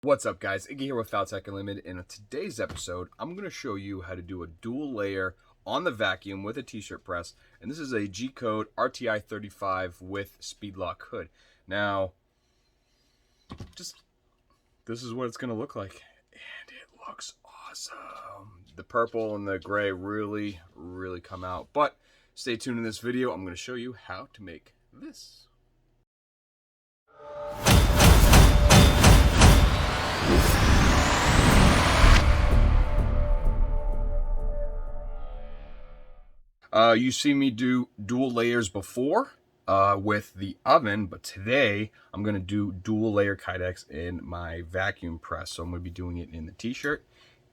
What's up, guys? Iggy here with Faltacunlimited, and in today's episode, I'm going to show you how to do a dual layer on the vacuum with a t-shirt press, and this is a G-Code RTI 35 with speed lock hood. Now, this is what it's going to look like, and it looks awesome. The purple and the gray really come out, but stay tuned in this video. I'm going to show you how to make this. You see me do dual layers before with the oven, but today I'm going to do dual layer Kydex in my vacuum press. So I'm going to be doing it in the t-shirt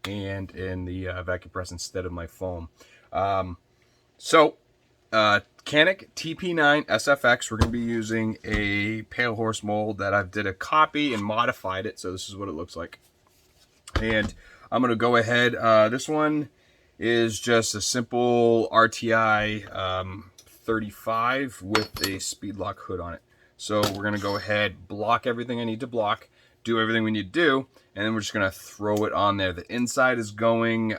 and in the vacuum press instead of my foam. Canik TP9 SFX, we're going to be using a pale horse mold that I've did a copy and modified it. So this is what it looks like. And I'm going to go ahead. This one is just a simple RTI 35 with a speed lock hood on it. So we're going to go ahead, block everything I need to block, do everything we need to do, and then we're just going to throw it on there. The inside is going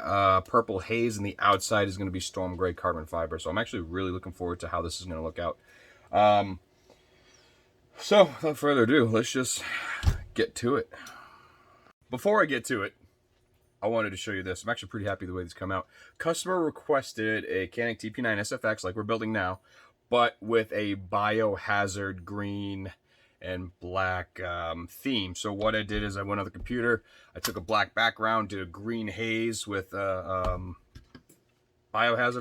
purple haze, and the outside is going to be storm gray carbon fiber. So I'm actually really looking forward to how this is going to look out. So without further ado, let's just get to it. Before I get to it, I wanted to show you this. I'm actually pretty happy the way these come out. Customer requested a Canik TP9 SFX like we're building now, but with a biohazard green and black theme. So what I did is I went on the computer, I took a black background, did a green haze with biohazard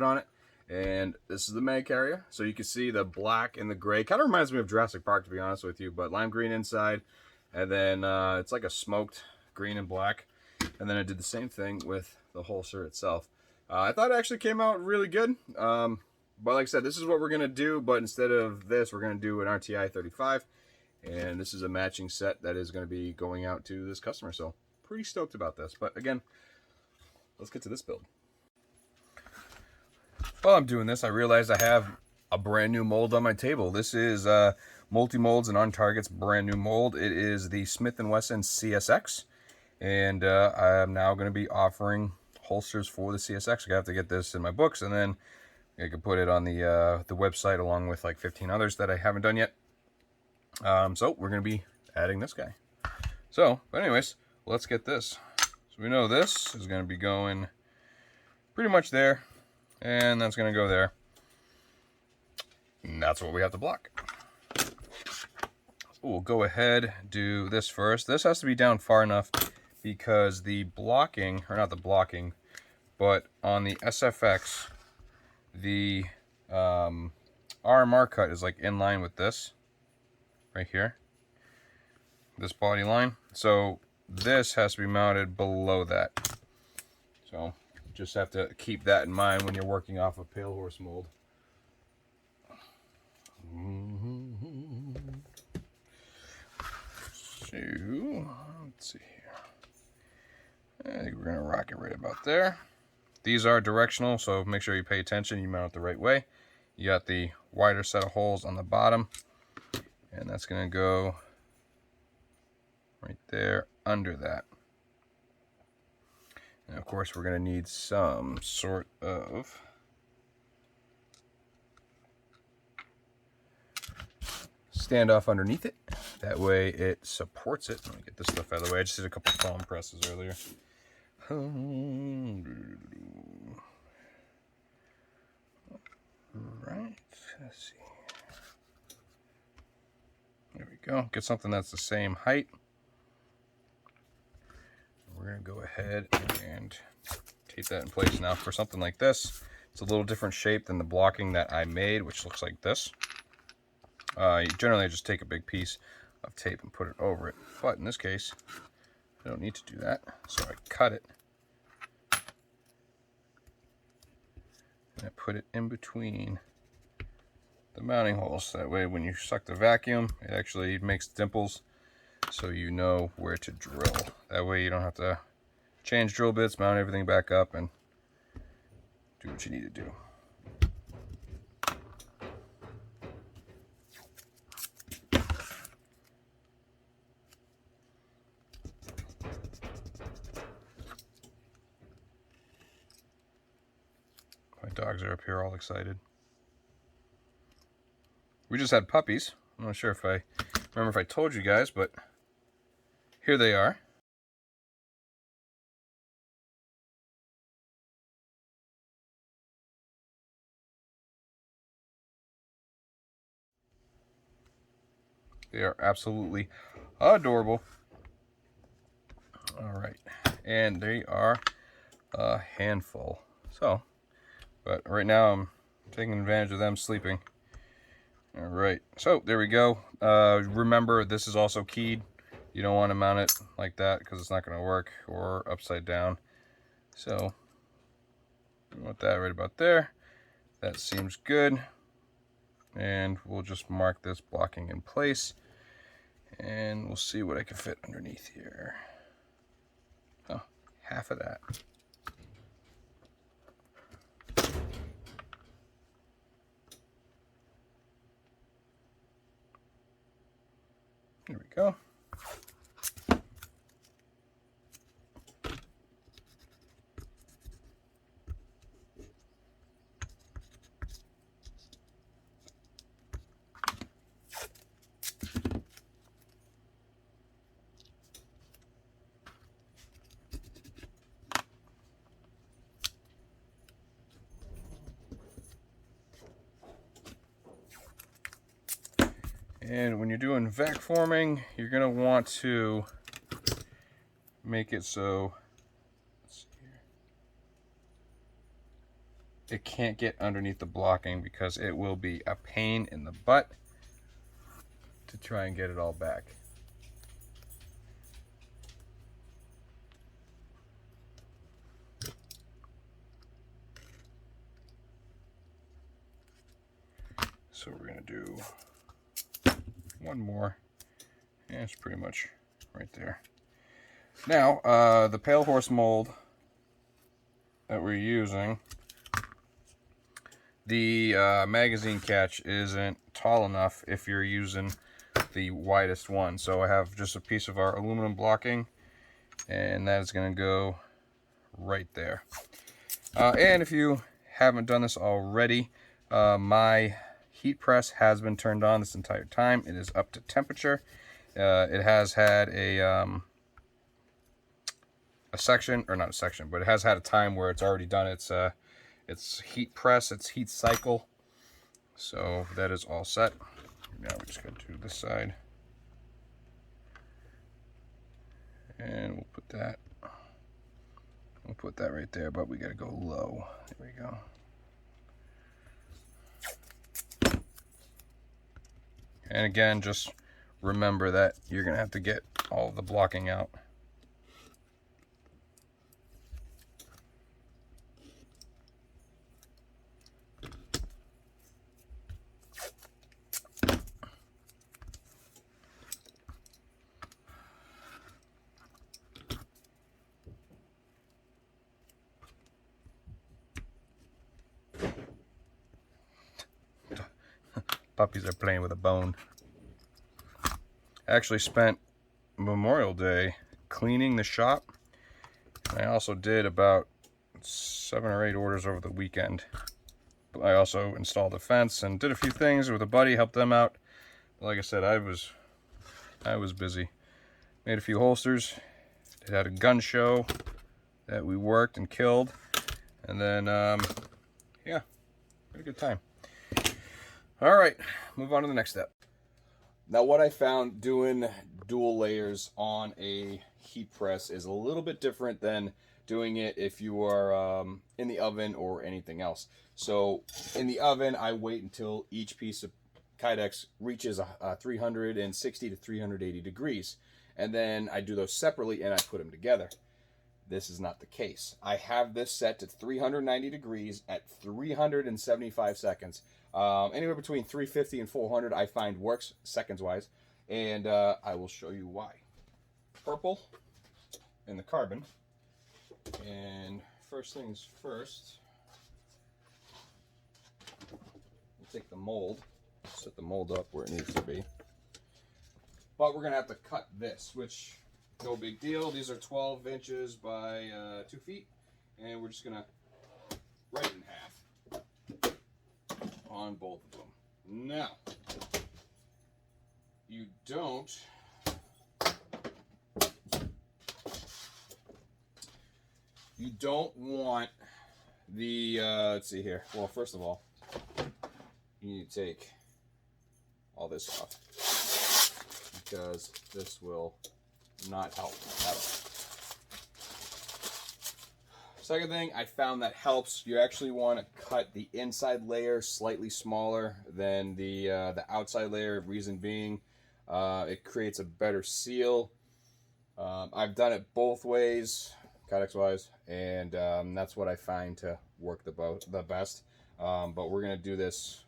on it, and this is the mag carrier. So you can see the black and the gray. Kind of reminds me of Jurassic Park, to be honest with you, but lime green inside, and then it's like a smoked green and black. And then I did the same thing with the holster itself. I thought it actually came out really good. But like I said, this is what we're going to do. But instead of this, we're going to do an RTI 35. And this is a matching set that is going to be going out to this customer. So pretty stoked about this. But again, let's get to this build. While I'm doing this, I realized I have a brand new mold on my table. This is Multi-Molds and On Target's brand new mold. It is the Smith & Wesson CSX. And I'm now going to be offering holsters for the CSX. I have to get this in my books, and then I can put it on the website along with like 15 others that I haven't done yet. So we're going to be adding this guy. So, but anyways, let's get this. So we know this is going to be going pretty much there, and that's going to go there. And that's what we have to block. So we'll go ahead, do this first. This has to be down far enough because the blocking, or not the blocking, but on the SFX, the RMR cut is like in line with this, right here, this body line. So this has to be mounted below that. So just have to keep that in mind when you're working off a pale horse mold. So, let's see here. I think we're going to rock it right about there. These are directional, so make sure you pay attention. You mount it the right way. You got the wider set of holes on the bottom, and that's going to go right there under that. And of course, we're going to need some sort of standoff underneath it. That way it supports it. Let me get this stuff out of the way. I just did a couple foam presses earlier. Right, let's see. There we go. Get something that's the same height. We're going to go ahead and tape that in place. Now for something like this, it's a little different shape than the blocking that I made, which looks like this. Generally I just take a big piece of tape and put it over it, but in this case I don't need to do that, so I cut it and I put it in between the mounting holes. That way when you suck the vacuum, it actually makes dimples so you know where to drill. That way you don't have to change drill bits, mount everything back up, and do what you need to do. My dogs are up here all excited. We just had puppies. I'm not sure if I remember if I told you guys, but here they are. They are absolutely adorable. All right, and they are a handful. So, but right now I'm taking advantage of them sleeping. All right, so there we go. Remember, this is also keyed. You don't want to mount it like that because it's not going to work, or upside down. So, you want that right about there. That seems good. And we'll just mark this blocking in place. And we'll see what I can fit underneath here. Oh, half of that. There we go. And when you're doing vac forming, you're going to want to make it so, let's see here, it can't get underneath the blocking, because it will be a pain in the butt to try and get it all back. So we're going to do one more, and it's pretty much right there. Now, the Pale Horse mold that we're using, the magazine catch isn't tall enough if you're using the widest one. So I have just a piece of our aluminum blocking, and that is going to go right there. And if you haven't done this already, my heat press has been turned on this entire time. It is up to temperature. It has had a section, or not a section, but it has had a time where it's already done its heat press, its heat cycle. So that is all set. Now we just got to do this side, and we'll put that right there, but we got to go low. There we go. And again, just remember that you're going to have to get all of the blocking out. Puppies are playing with a bone. I actually spent Memorial Day cleaning the shop. I also did about 7 or 8 orders over the weekend. I also installed a fence and did a few things with a buddy, helped them out. Like I said, I was busy. Made a few holsters. It had a gun show that we worked and killed. And then, yeah, had a good time. All right, move on to the next step. Now, what I found doing dual layers on a heat press is a little bit different than doing it if you are in the oven or anything else. So in the oven, I wait until each piece of Kydex reaches 360 to 380 degrees. And then I do those separately and I put them together. This is not the case. I have this set to 390 degrees at 375 seconds. Anywhere between 350 and 400 I find works seconds-wise. And I will show you why. Purple and the carbon. And first things first, we'll take the mold, set the mold up where it needs to be. But we're going to have to cut this, which, no big deal. These are 12 inches by 2 feet. And we're just going to write it in half. on both of them. Now, you don't want the, let's see here. Well, first of all, you need to take all this off because this will not help at all. Second thing I found that helps, you actually want to cut the inside layer slightly smaller than the outside layer. Reason being, it creates a better seal. I've done it both ways, Canik wise, and that's what I find to work the best. But we're gonna do this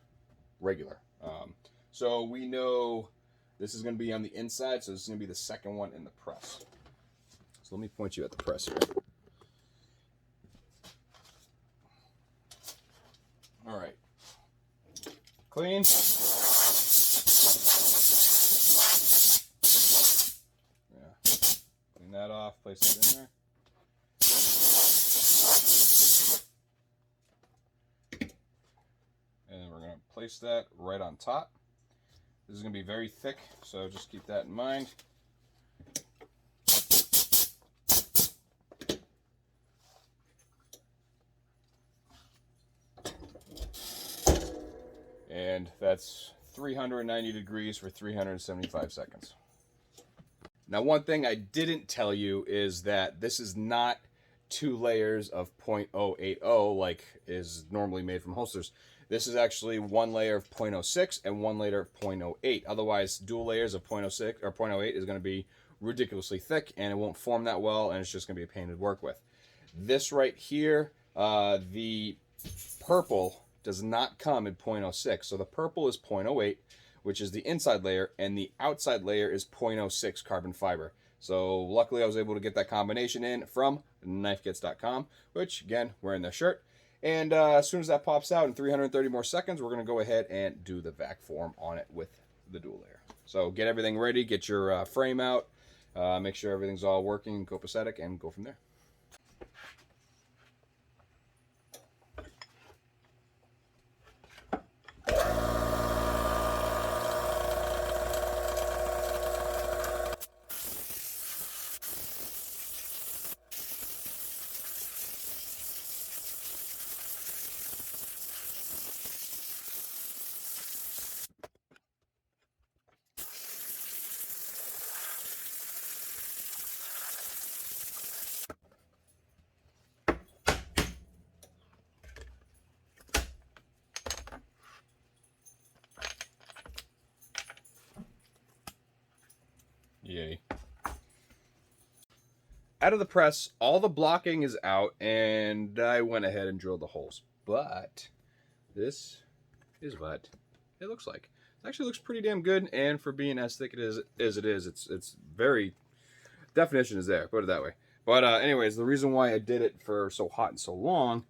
regular. So we know this is gonna be on the inside, so this is gonna be the second one in the press. So let me point you at the press here. All right, clean. Yeah, clean that off, place it in there. And then we're gonna place that right on top. This is gonna be very thick, so just keep that in mind. And that's 390 degrees for 375 seconds. Now, one thing I didn't tell you is that this is not 2 layers of 0.080 like is normally made from holsters. This is actually 1 layer of 0.06 and 1 layer of 0.08. Otherwise, dual layers of 0.06 or 0.08 is going to be ridiculously thick and it won't form that well, and it's just going to be a pain to work with. This right here, the purple does not come in 0.06. So the purple is 0.08, which is the inside layer, and the outside layer is 0.06 carbon fiber. So luckily I was able to get that combination in from knifekits.com, which again, wearing their shirt. And as soon as that pops out in 330 more seconds, we're gonna go ahead and do the vac form on it with the dual layer. So get everything ready, get your frame out, make sure everything's all working, copacetic, and go from there. Yay. Out of the press, all the blocking is out, and I went ahead and drilled the holes. But this is what it looks like. It actually looks pretty damn good, and for being as thick as it is, it's very, definition is there, put it that way. But anyways, the reason why I did it for so hot and so long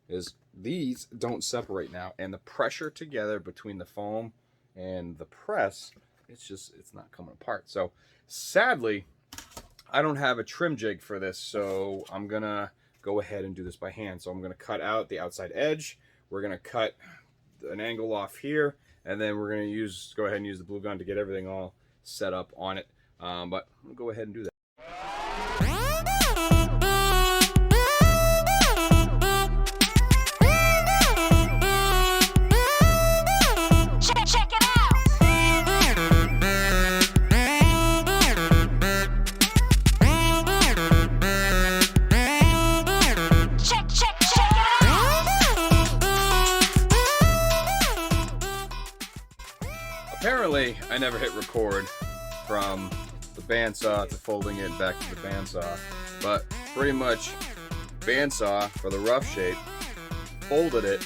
is these don't separate now, and the pressure together between the foam and the press, it's not coming apart. So sadly, I don't have a trim jig for this, so I'm gonna go ahead and do this by hand. So I'm gonna cut out the outside edge. We're gonna cut an angle off here, and then we're gonna go ahead and use the glue gun to get everything all set up on it. But we'll go ahead and do that. Apparently, I never hit record from the bandsaw to folding it back to the bandsaw, but pretty much bandsaw for the rough shape, folded it,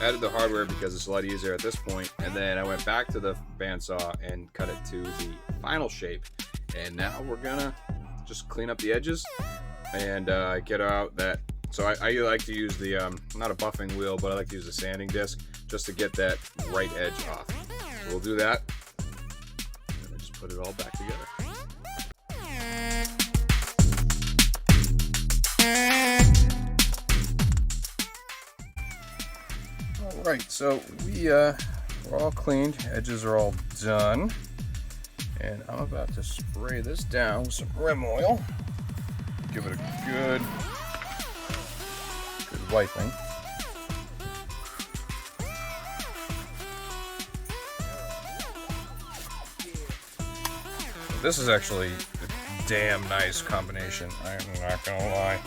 added the hardware because it's a lot easier at this point, and then I went back to the bandsaw and cut it to the final shape. And now we're gonna just clean up the edges and get out that. So I like to use the, not a buffing wheel, but I like to use the sanding disc just to get that right edge off. So we'll do that, and then just put it all back together. Alright, so we're all cleaned, edges are all done, and I'm about to spray this down with some rim oil. Give it a good wiping. This is actually a damn nice combination, I'm not gonna lie.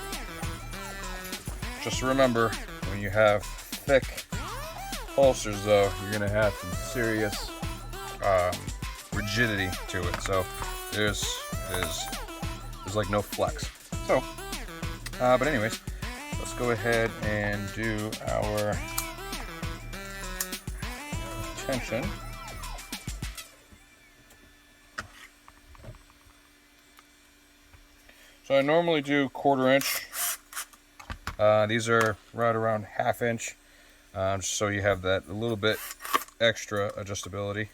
Just remember, when you have thick holsters though, you're gonna have some serious rigidity to it. So there's like no flex. So, but anyways, let's go ahead and do our tension. So I normally do 1/4 inch. These are right around 1/2 inch, just so you have that a little bit extra adjustability.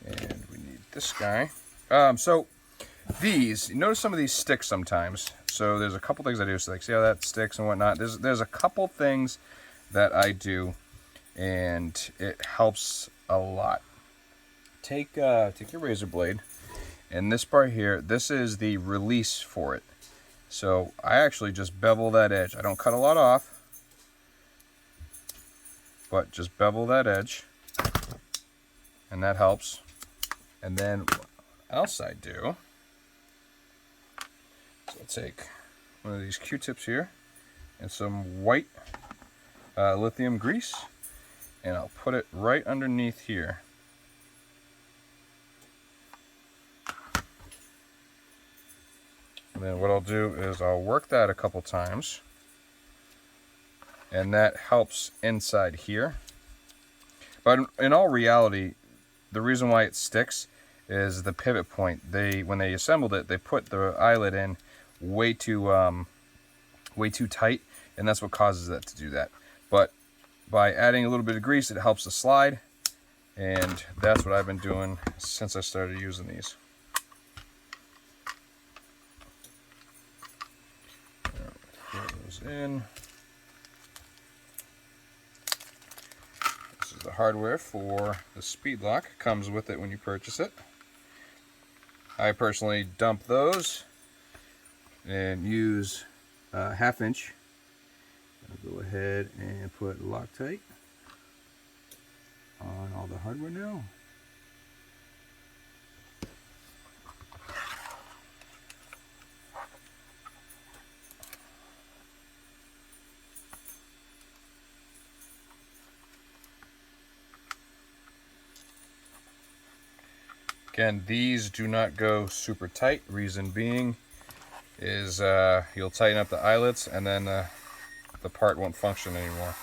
And we need this guy. So these, you notice some of these stick sometimes. So there's a couple things I do. So like, see how that sticks and whatnot. There's a couple things that I do, and it helps a lot. Take your razor blade, and this part here, this is the release for it. So I actually just bevel that edge. I don't cut a lot off, but just bevel that edge, and that helps. And then what else I do, so I'll take one of these Q-tips here and some white lithium grease, and I'll put it right underneath here. And then what I'll do is I'll work that a couple times, and that helps inside here. But in all reality, the reason why it sticks is the pivot point. When they assembled it, they put the eyelet in way too tight, and that's what causes that to do that. But by adding a little bit of grease, it helps the slide, and that's what I've been doing since I started using these. In. This is the hardware for the speed lock. Comes with it when you purchase it. I personally dump those and use 1/2 inch. I'll go ahead and put Loctite on all the hardware now. Again, these do not go super tight. Reason being is you'll tighten up the eyelets, and then the part won't function anymore.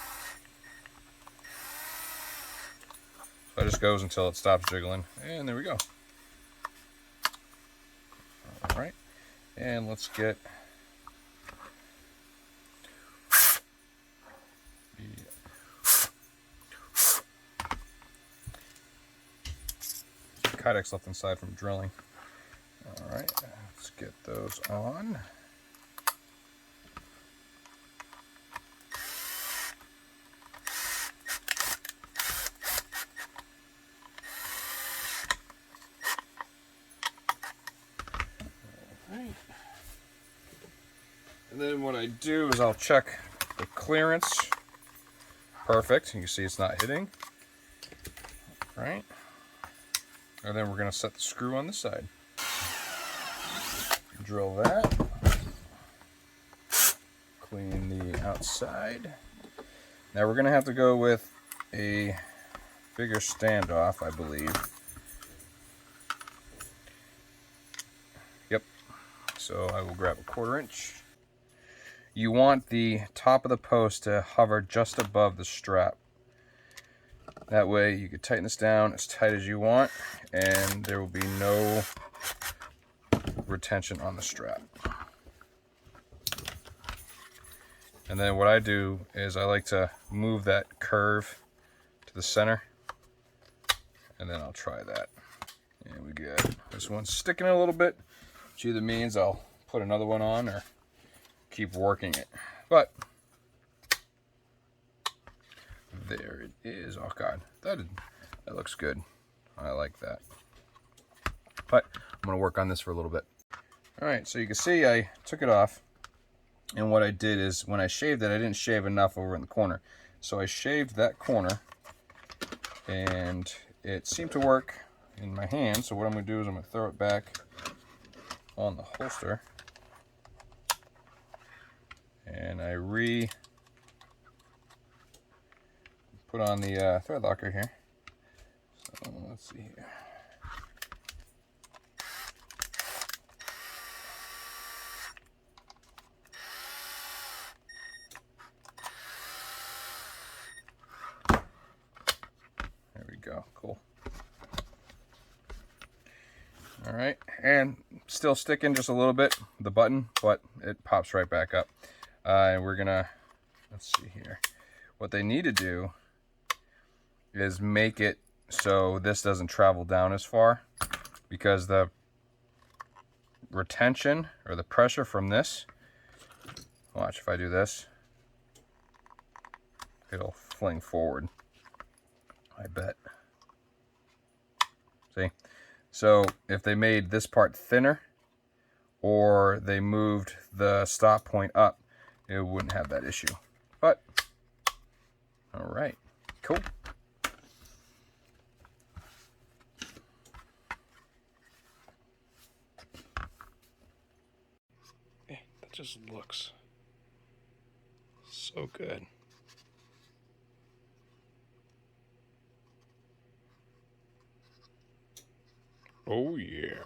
So it just goes until it stops jiggling, and there we go. All right, and let's get Kydex left inside from drilling. Alright, let's get those on. Alright. And then what I do is I'll check the clearance. Perfect. You can see it's not hitting. Alright. And then we're going to set the screw on the side. Drill that. Clean the outside. Now we're going to have to go with a bigger standoff, I believe. Yep. So I will grab a 1/4 inch. You want the top of the post to hover just above the strap. That way you can tighten this down as tight as you want, and there will be no retention on the strap. And then what I do is I like to move that curve to the center, and then I'll try that. And we got this one sticking a little bit, which either means I'll put another one on, or keep working it. But there it is. Oh God, that looks good. I like that. But I'm gonna work on this for a little bit. All right, so you can see I took it off, and what I did is when I shaved it, I didn't shave enough over in the corner. So I shaved that corner, and it seemed to work in my hand. So what I'm gonna do is I'm gonna throw it back on the holster, and I put on the thread locker here. So let's see here. There we go. Cool. All right, and still sticking just a little bit, the button, but it pops right back up. And we're gonna, let's see here. What they need to do is make it so this doesn't travel down as far, because the retention or the pressure from this, watch if I do this, it'll fling forward, I bet. See? So if they made this part thinner, or they moved the stop point up, it wouldn't have that issue. But, all right, cool. That just looks so good. Oh yeah.